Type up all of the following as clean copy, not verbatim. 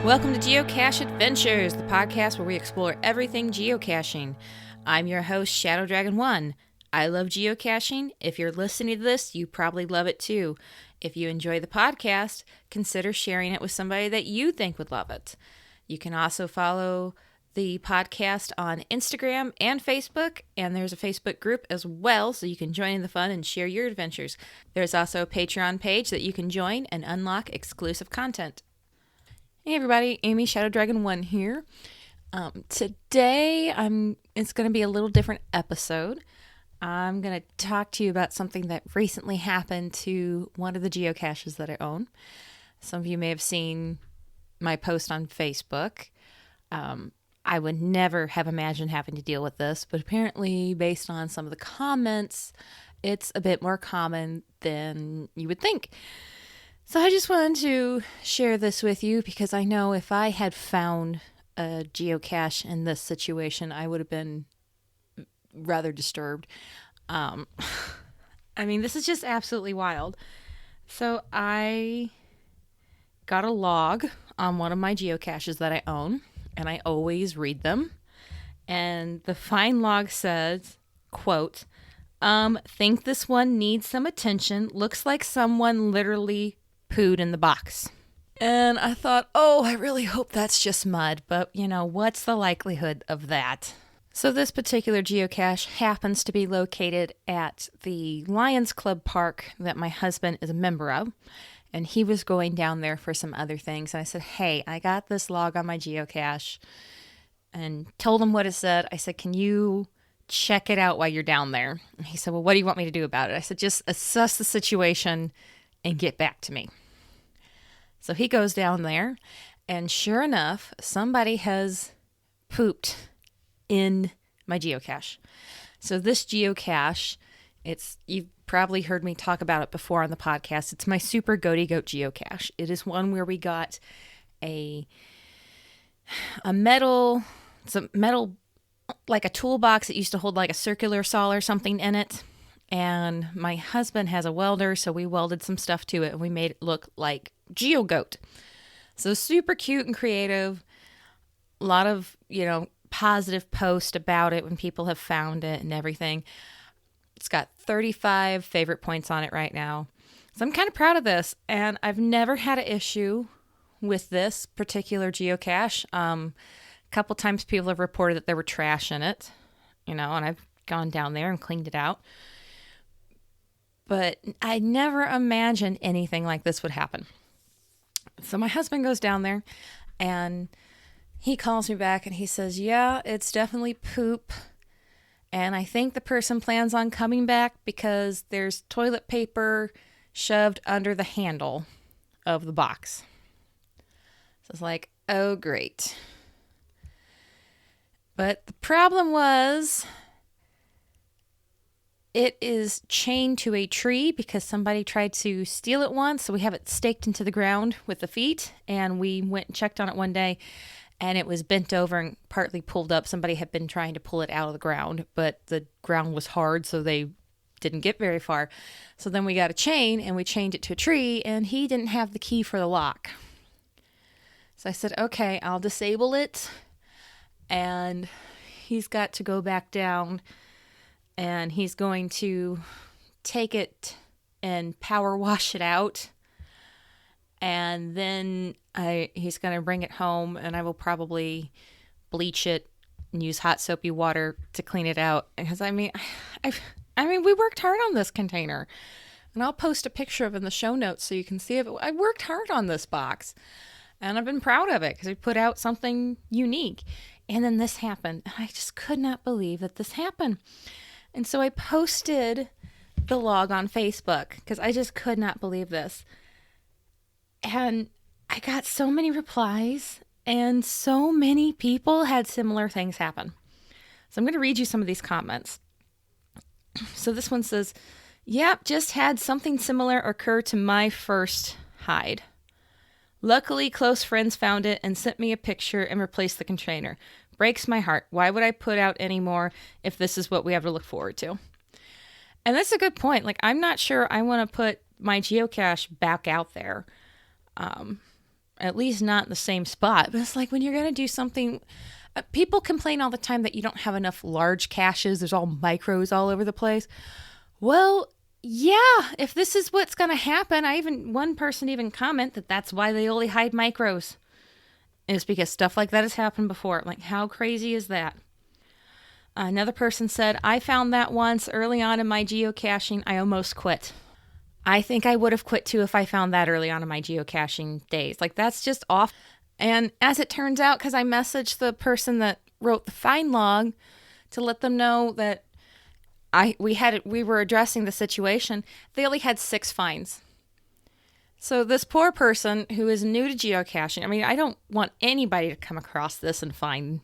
Welcome to Geocache Adventures, the podcast where we explore everything geocaching. I'm your host, Shadow Dragon 1. I love geocaching. If you're listening to this, you probably love it too. If you enjoy the podcast, consider sharing it with somebody that you think would love it. You can also follow the podcast on Instagram and Facebook, and there's a Facebook group as well, so you can join in the fun and share your adventures. There's also a Patreon page that you can join and unlock exclusive content. Hey everybody, Amy Shadow Dragon 1 here. Today it's going to be a little different episode. I'm going to talk to you about something that recently happened to one of the geocaches that I own. Some of you may have seen my post on Facebook. I would never have imagined having to deal with this, but apparently based on some of the comments, it's a bit more common than you would think. So I just wanted to share this with you because I know if I had found a geocache in this situation, I would have been rather disturbed. This is just absolutely wild. So I got a log on one of my geocaches that I own, and I always read them. And the fine log says, quote, think this one needs some attention. Looks like someone literally pooed in the box. And I thought, I really hope that's just mud, but what's the likelihood of that? So this particular geocache happens to be located at the Lions Club Park that my husband is a member of, and he was going down there for some other things. And I said, hey, I got this log on my geocache, and told him what it said. I said, can you check it out while you're down there? And he said, well, what do you want me to do about it? I said, just assess the situation and get back to me. So he goes down there, and sure enough, somebody has pooped in my geocache. So this geocache, you've probably heard me talk about it before on the podcast. It's my Super Goaty Goat geocache. It is one where we got a metal, like a toolbox that used to hold like a circular saw or something in it. And my husband has a welder, so we welded some stuff to it and we made it look like GeoGoat. So super cute and creative. A lot of, positive posts about it when people have found it and everything. It's got 35 favorite points on it right now. So I'm kind of proud of this, and I've never had an issue with this particular geocache. A couple times people have reported that there were trash in it, and I've gone down there and cleaned it out. But I never imagined anything like this would happen. So my husband goes down there and he calls me back and he says, yeah, it's definitely poop. And I think the person plans on coming back because there's toilet paper shoved under the handle of the box. So it's like, oh, great. But the problem was, it is chained to a tree because somebody tried to steal it once. So we have it staked into the ground with the feet. And we went and checked on it one day, and it was bent over and partly pulled up. Somebody had been trying to pull it out of the ground, but the ground was hard, so they didn't get very far. So then we got a chain, and we chained it to a tree, and he didn't have the key for the lock. So I said, okay, I'll disable it. And he's got to go back down, and he's going to take it and power wash it out. And then he's going to bring it home, and I will probably bleach it and use hot soapy water to clean it out. Because we worked hard on this container, and I'll post a picture of it in the show notes so you can see it. I worked hard on this box, and I've been proud of it because we put out something unique. And then this happened, and I just could not believe that this happened. And so I posted the log on Facebook because I just could not believe this. And I got so many replies, and so many people had similar things happen. So I'm going to read you some of these comments. So this one says, yep, just had something similar occur to my first hide. Luckily, close friends found it and sent me a picture and replaced the container. Breaks my heart. Why would I put out any more if this is what we have to look forward to? And that's a good point. I'm not sure I want to put my geocache back out there. at least not in the same spot. But it's like when you're going to do something, people complain all the time that you don't have enough large caches. There's all micros all over the place. Well, yeah, if this is what's going to happen, one person even comment that that's why they only hide micros. It's because stuff like that has happened before. Like, how crazy is that? Another person said, I found that once early on in my geocaching. I almost quit. I think I would have quit too if I found that early on in my geocaching days. Like, that's just off. And as it turns out, because I messaged the person that wrote the find log to let them know that we were addressing the situation, they only had 6 finds. So this poor person who is new to geocaching, I mean, I don't want anybody to come across this and find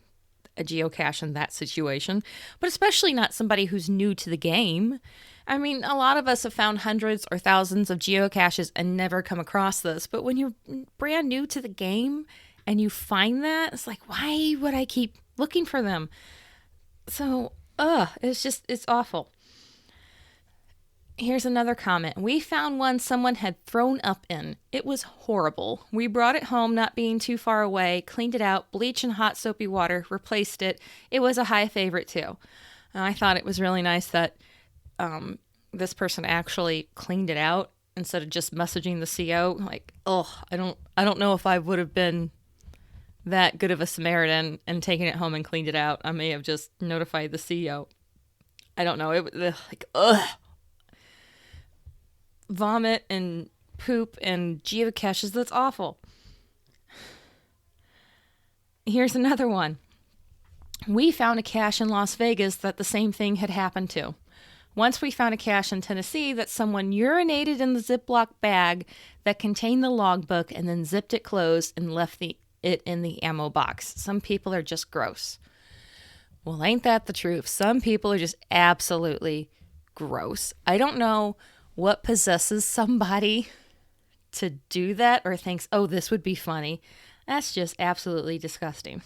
a geocache in that situation, but especially not somebody who's new to the game. I mean, a lot of us have found hundreds or thousands of geocaches and never come across this, but when you're brand new to the game and you find that, it's like, why would I keep looking for them? So, it's awful. Here's another comment. We found one someone had thrown up in. It was horrible. We brought it home, not being too far away, cleaned it out, bleach and hot soapy water, replaced it. It was a high favorite too. And I thought it was really nice that this person actually cleaned it out instead of just messaging the CO. Like, I don't know if I would have been that good of a Samaritan and taken it home and cleaned it out. I may have just notified the CO. I don't know. It was like, vomit and poop and geocaches. That's awful. Here's another one. We found a cache in Las Vegas that the same thing had happened to. Once we found a cache in Tennessee that someone urinated in the Ziploc bag that contained the logbook and then zipped it closed and left it in the ammo box. Some people are just gross. Well, ain't that the truth? Some people are just absolutely gross. I don't know what possesses somebody to do that or thinks, this would be funny. That's just absolutely disgusting.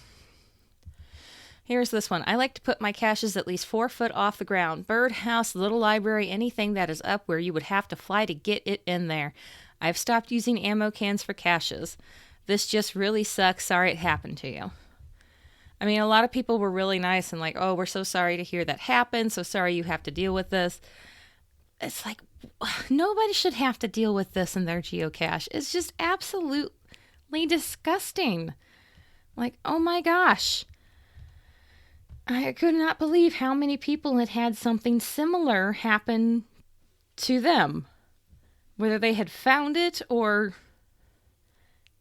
Here's this one. I like to put my caches at least 4 foot off the ground. Birdhouse, little library, anything that is up where you would have to fly to get it in there. I've stopped using ammo cans for caches. This just really sucks. Sorry it happened to you. I mean, a lot of people were really nice and like, we're so sorry to hear that happened. So sorry you have to deal with this. It's like, nobody should have to deal with this in their geocache. It's just absolutely disgusting. Like, oh my gosh. I could not believe how many people had something similar happen to them. Whether they had found it or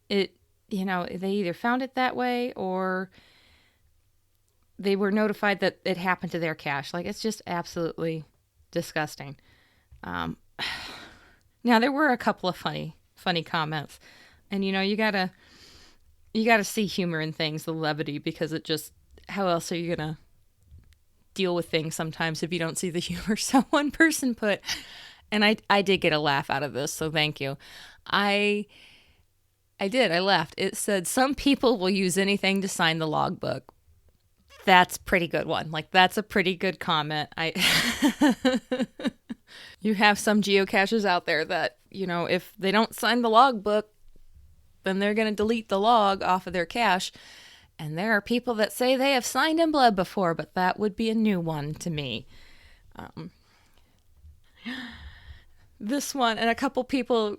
they either found it that way or they were notified that it happened to their cache. Like, it's just absolutely disgusting. Now there were a couple of funny comments, and you gotta see humor in things, the levity, because how else are you gonna deal with things sometimes if you don't see the humor? So one person put, and I did get a laugh out of this, so thank you. I laughed. It said, some people will use anything to sign the logbook. That's a pretty good one. Like, that's a pretty good comment. You have some geocaches out there that, if they don't sign the logbook, then they're going to delete the log off of their cache. And there are people that say they have signed in blood before, but that would be a new one to me. This one, and a couple people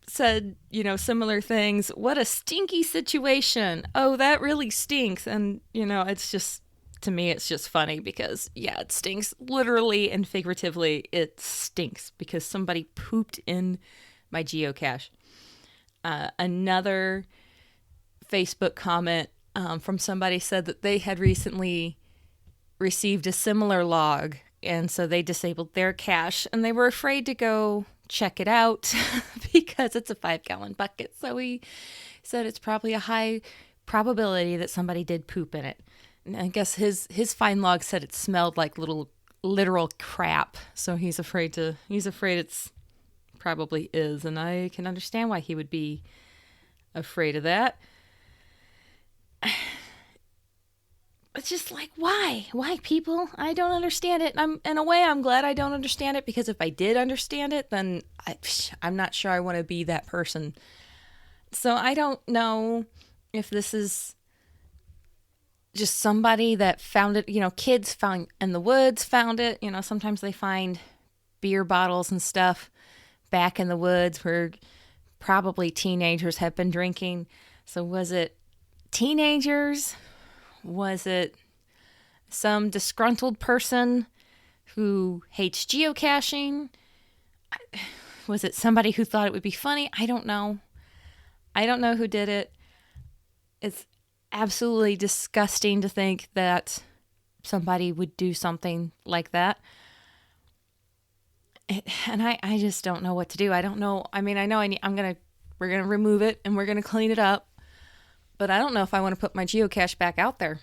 said, similar things. What a stinky situation. Oh, that really stinks. And, it's just, to me, it's just funny because, it stinks. Literally and figuratively, it stinks because somebody pooped in my geocache. Another Facebook comment from somebody said that they had recently received a similar log, and so they disabled their cache, and they were afraid to go check it out because it's a 5-gallon bucket. So he said it's probably a high probability that somebody did poop in it. And I guess his find log said it smelled like literal crap. So he's afraid it's probably is. And I can understand why he would be afraid of that. It's just like, why? Why, people? I don't understand it. In a way, I'm glad I don't understand it, because if I did understand it, then I'm not sure I want to be that person So I don't know if this is just somebody that found it, kids found in the woods found it. Sometimes they find beer bottles and stuff back in the woods where probably teenagers have been drinking. So was it teenagers? Was it some disgruntled person who hates geocaching? Was it somebody who thought it would be funny? I don't know. I don't know who did it. It's absolutely disgusting to think that somebody would do something like that. And I just don't know what to do. I don't know. I mean, I know we're going to remove it and we're going to clean it up. But I don't know if I want to put my geocache back out there.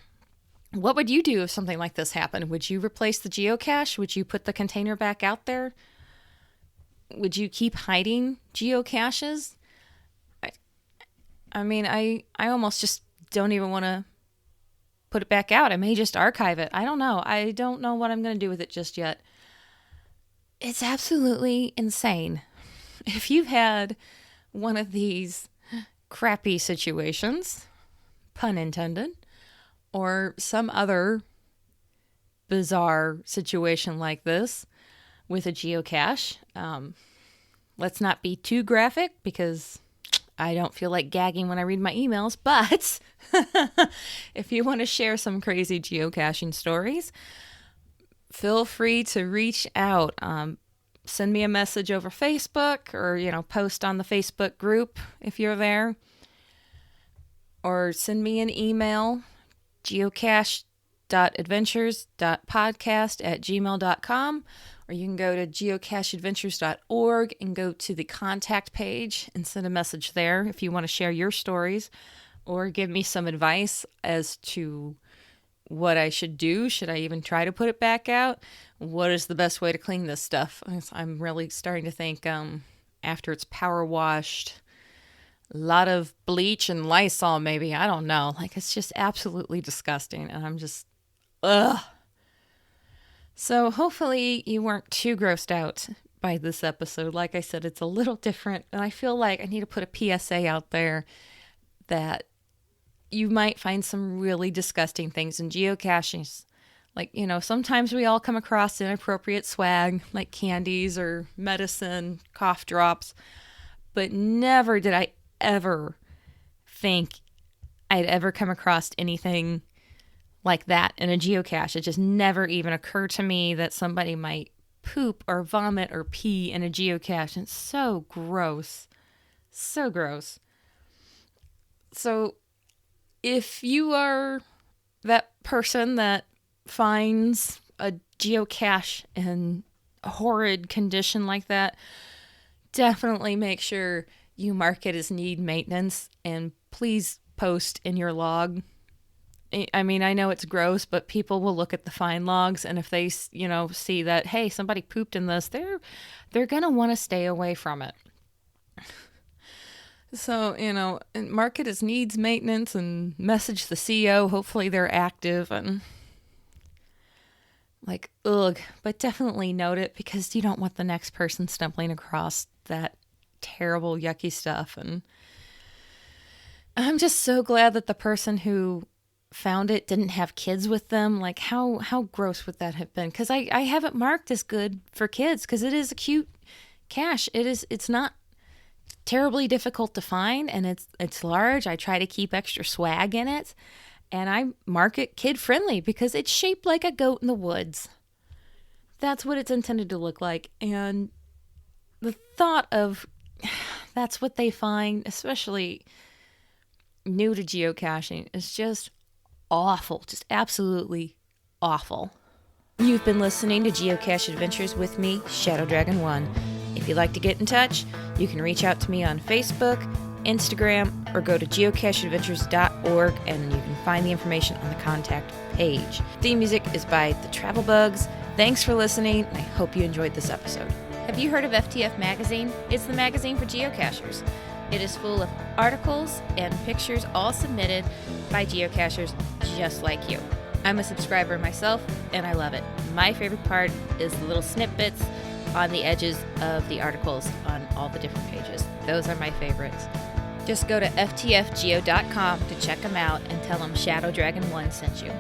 What would you do if something like this happened? Would you replace the geocache? Would you put the container back out there? Would you keep hiding geocaches? I mean, I almost just don't even want to put it back out. I may just archive it. I don't know. I don't know what I'm going to do with it just yet. It's absolutely insane. If you've had one of these crappy situations, pun intended, or some other bizarre situation like this with a geocache, let's not be too graphic because I don't feel like gagging when I read my emails, but if you want to share some crazy geocaching stories, feel free to reach out. Send me a message over Facebook or, post on the Facebook group if you're there. Or send me an email, geocache.adventures.podcast@gmail.com. Or you can go to geocacheadventures.org and go to the contact page and send a message there if you want to share your stories or give me some advice as to what I should do. Should I even try to put it back out? What is the best way to clean this stuff? I'm really starting to think after it's power washed, a lot of bleach and Lysol maybe. I don't know. It's just absolutely disgusting. And I'm just, ugh. So hopefully you weren't too grossed out by this episode. Like I said, it's a little different. And I feel like I need to put a PSA out there that you might find some really disgusting things in geocaching. Sometimes we all come across inappropriate swag, like candies or medicine, cough drops. But never did I ever think I'd ever come across anything like that in a geocache. It just never even occurred to me that somebody might poop or vomit or pee in a geocache. It's so gross. So gross. So if you are that person that finds a geocache in a horrid condition like that, definitely make sure you mark it as need maintenance and please post in your log. I mean, I know it's gross, but people will look at the find logs, and if they, see that, hey, somebody pooped in this, they're going to want to stay away from it. So, and mark it as needs maintenance and message the CEO. Hopefully they're active and ugh, but definitely note it because you don't want the next person stumbling across that terrible, yucky stuff. And I'm just so glad that the person who found it didn't have kids with them. How gross would that have been? Because I have it marked as good for kids because it is a cute cache. It's not terribly difficult to find and it's large. I try to keep extra swag in it and I mark it kid friendly because it's shaped like a goat in the woods. That's what it's intended to look like. And the thought of that's what they find, especially new to geocaching, is just awful. Just absolutely awful. You've been listening to Geocache Adventures with me, Shadow Dragon 1. If you'd like to get in touch, you can reach out to me on Facebook, Instagram, or go to geocacheadventures.org and you can find the information on the contact page. Theme music is by The Travel Bugs. Thanks for listening, and I hope you enjoyed this episode. Have you heard of FTF Magazine? It's the magazine for geocachers. It is full of articles and pictures all submitted by geocachers just like you. I'm a subscriber myself, and I love it. My favorite part is the little snippets on the edges of the articles on all the different pages. Those are my favorites. Just go to ftfgeo.com to check them out and tell them Shadow Dragon 1 sent you.